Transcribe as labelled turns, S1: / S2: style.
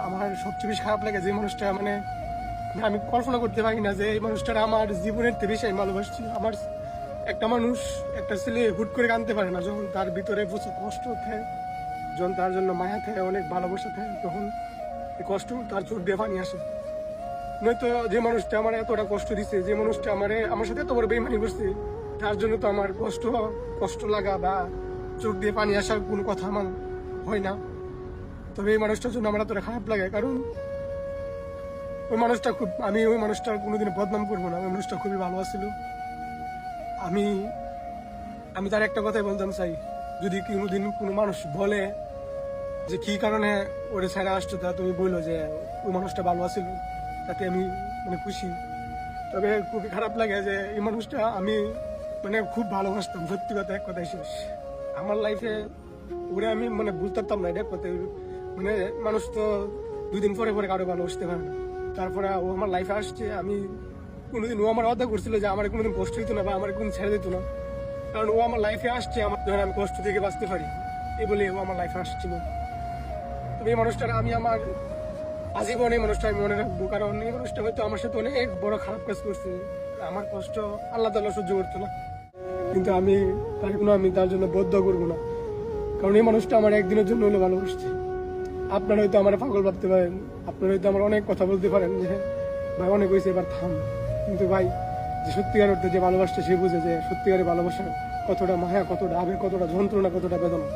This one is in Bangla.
S1: আমার সবচেয়ে বেশি খারাপ লাগে যে মানুষটা মানে আমি কল্পনা করতে পারি না যে এই মানুষটা আমার জীবনের থেকে বেশি আমি ভালোবাসছি। আমার একটা মানুষ একটা ছেলে হুট করে কানতে পারে না, যখন তার ভিতরে প্রচুর কষ্ট থাকে, যখন তার জন্য মায়া থাকে, অনেক ভালোবাসা থাকে, তখন এই কষ্ট তার চোখ দিয়ে পানি আসে। নয়তো যে মানুষটা আমার এতটা কষ্ট দিচ্ছে, যে মানুষটা আমার সাথে এত বড় বেইমানি করছে, তার জন্য তো আমার কষ্ট লাগা বা চোখ দিয়ে পানি আসার কোনো কথা আমার হয় না। তবে এই মানুষটার জন্য আমার এতটা খারাপ লাগে, কারণ আমি ওই মানুষটার কোনোদিন বদনাম করবো না। ওই মানুষটা খুবই ভালো ছিল। আমি আমি তার একটা কথাই বলতাম চাই, যদি কোনোদিন কোনো মানুষ বলে যে কি কারণে ওরে ছেড়ে আসছো, তা তুমি বললো যে ওই মানুষটা ভালো আছিল, তাতে আমি মানে খুশি। তবে খুবই খারাপ লাগে যে এই মানুষটা আমি মানে খুব ভালোবাসতাম, সত্যি কথা, এক কথাই শেষ। আমার লাইফে ওরে আমি মানে বুঝতে পারতাম না, এটা কথা মানে মানুষ তো 2 দিন পরে পরে কারো ভালোবাসতে পারে না। তারপরে ও আমার লাইফে আসছে, আমি কোনোদিন ও আমার ওয়াদা করছিল যে আমার কোনোদিন কষ্ট হইতো না বা আমার কোন ছেড়ে দিত না, কারণ ও আমার লাইফে আসছে আমার ধরে আমি কষ্ট থেকে বাঁচতে পারি, এই বলে ও আমার লাইফে আসছিল। তবে এই মানুষটার আমি আমার আজীবন এই মানুষটা আমি মনে রাখবো, কারণ এই মানুষটা হয়তো আমার সাথে অনেক বড় খারাপ কাজ করছে। আমার কষ্ট আল্লাহ তাআলা সহ্য করতো না, কিন্তু আমি তার জন্য বদ্ধ করবো না, কারণ এই মানুষটা আমার একদিনের জন্য হলে ভালোবাসছে। আপনারা হয়তো আমার পাগল ভাবতে পারেন, আপনারা হয়তো আমার অনেক কথা বলতে পারেন যে ভাই অনেক হয়েছে এবার থাম, কিন্তু ভাই যে সত্যিকার অর্থে যে ভালোবাসছে সে বুঝে যে সত্যিকারের ভালোবাসা কতটা মায়া, কতটা আবেগ, কতটা যন্ত্রণা, কতটা বেদনা।